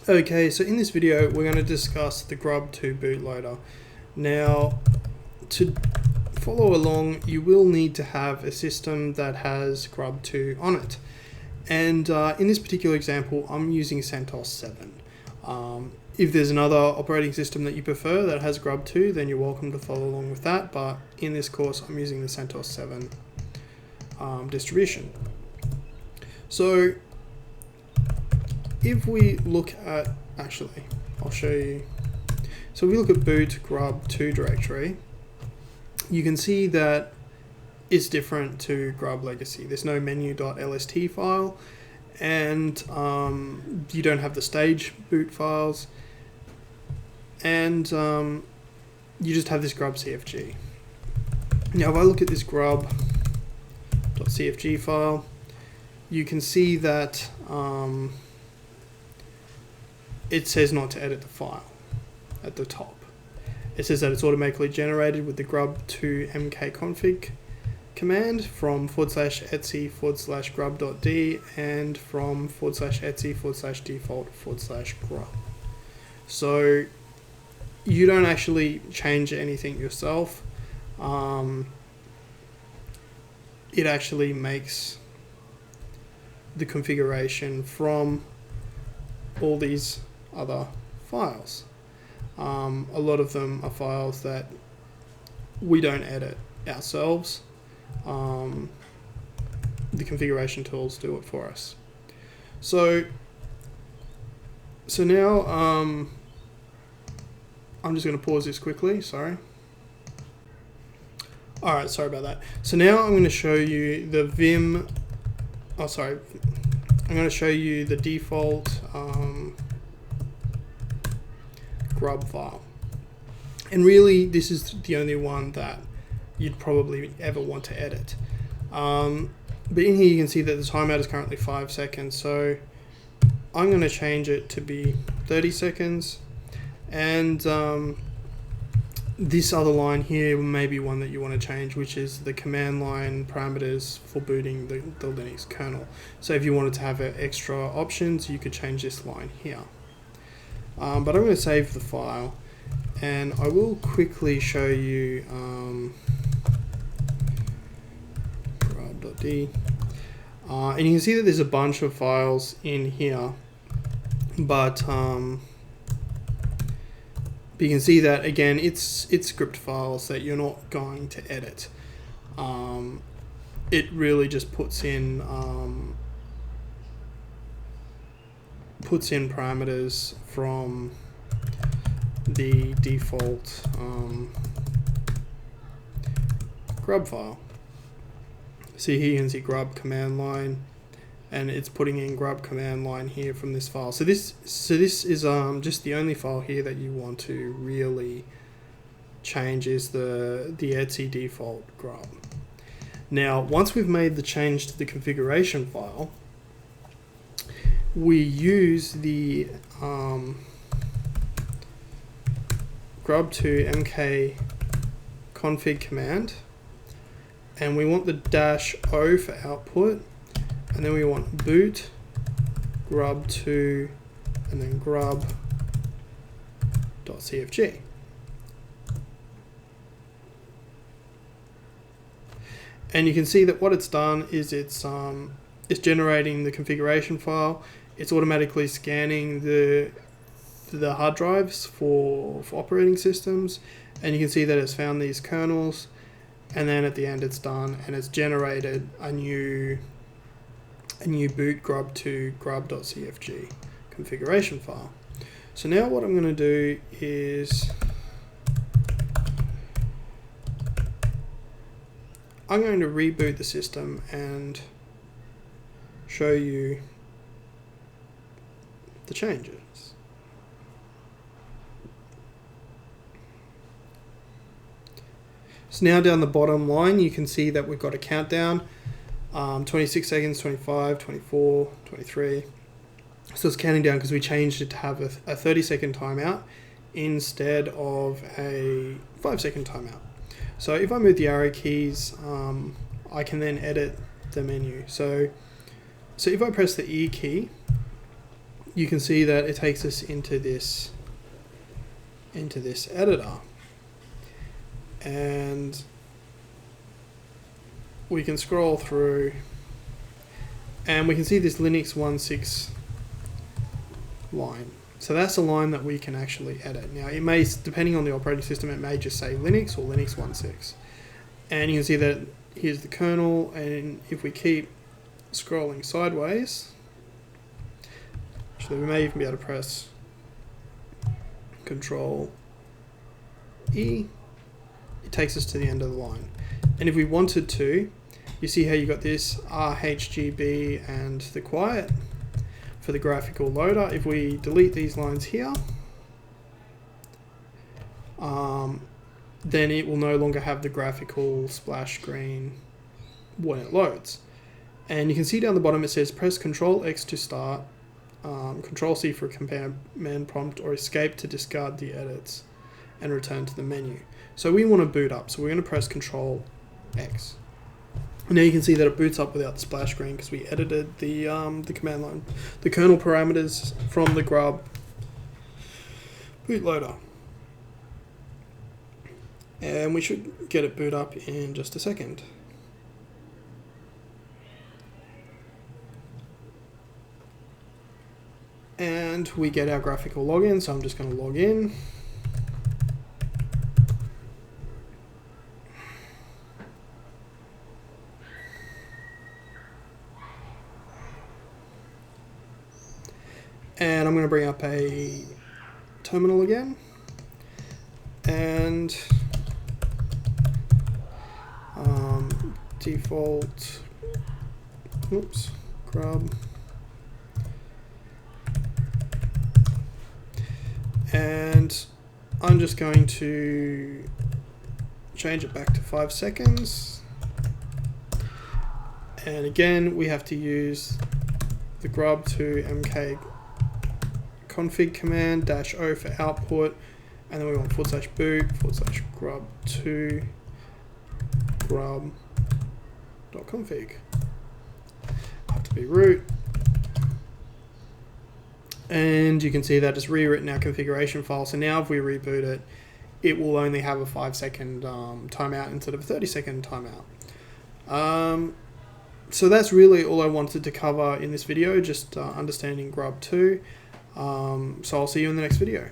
Okay, so in this video we're going to discuss the Grub 2 bootloader. Now, to follow along, you will need to have a system that has Grub 2 on it. And in this particular example, I'm using CentOS 7. If there's another operating system that you prefer that has Grub 2, then you're welcome to follow along with that. But in this course, I'm using the CentOS 7 distribution. So if we look at, actually, I'll show you. So if we look at boot grub 2 directory, you can see that it's different to grub legacy. There's no menu.lst file, and you don't have the stage boot files, and you just have this grub CFG. Now if I look at this grub.cfg file, you can see that it says not to edit the file at the top. It says that it's automatically generated with the grub2 mkconfig command from /etc/grub.d and from /etc/default/grub. So you don't actually change anything yourself. It actually makes the configuration from all these other files. A lot of them are files that we don't edit ourselves. The configuration tools do it for us. So now I'm just going to pause this quickly, sorry. Alright, sorry about that. So now I'm going to show you the Vim, I'm going to show you the default grub file. And really, this is the only one that you'd probably ever want to edit. But in here you can see that the timeout is currently 5 seconds. So I'm going to change it to be 30 seconds. And this other line here may be one that you want to change, which is the command line parameters for booting the Linux kernel. So if you wanted to have extra options, you could change this line here. But I'm going to save the file, and I will quickly show you grub.d. And you can see that there's a bunch of files in here, but you can see that again it's script files that you're not going to edit. It really just puts in parameters from the default grub file. See here you can see grub command line, and it's putting in grub command line here from this file. So this is just the only file here that you want to really change is the etc default grub. Now once we've made the change to the configuration file, we use the grub2 mkconfig command, and we want the -o for output, and then we want boot grub2 and then grub.cfg. And you can see that what it's done is it's generating the configuration file. It's automatically scanning the hard drives for operating systems, and you can see that it's found these kernels, and then at the end it's done, and it's generated a new boot grub2 grub.cfg configuration file. So now what I'm going to do is I'm going to reboot the system and show you the changes. So now down the bottom line you can see that we've got a countdown, 26 seconds, 25, 24, 23. So it's counting down because we changed it to have a 30-second timeout instead of a 5-second timeout. So if I move the arrow keys, I can then edit the menu. So if I press the E key, you can see that it takes us into this editor, and we can scroll through and we can see this Linux 1.6 line. So that's a line that we can actually edit. Now it may, depending on the operating system, it may just say Linux or Linux 1.6. And you can see that here's the kernel, and if we keep scrolling sideways, actually we may even be able to press Control E, it takes us to the end of the line. And if we wanted to, you see how you got this RHGB and the quiet for the graphical loader. If we delete these lines here, then it will no longer have the graphical splash screen when it loads. And you can see down the bottom it says press Control X to start, Control C for a command prompt, or Escape to discard the edits and return to the menu. So we want to boot up, so we're going to press Control X. And now you can see that it boots up without the splash screen because we edited the command line, the kernel parameters from the Grub bootloader. And we should get it boot up in just a second. And we get our graphical login, so I'm just going to log in. And I'm going to bring up a terminal again, and default, Grub, and I'm just going to change it back to 5 seconds. And again, we have to use the grub to mk config command -o for output, and then we want /boot /grub2 grub.config. Have to be root, and you can see that it's rewritten our configuration file. So now if we reboot it, it will only have a 5-second timeout instead of a 30-second timeout. So that's really all I wanted to cover in this video, just understanding Grub 2. So I'll see you in the next video.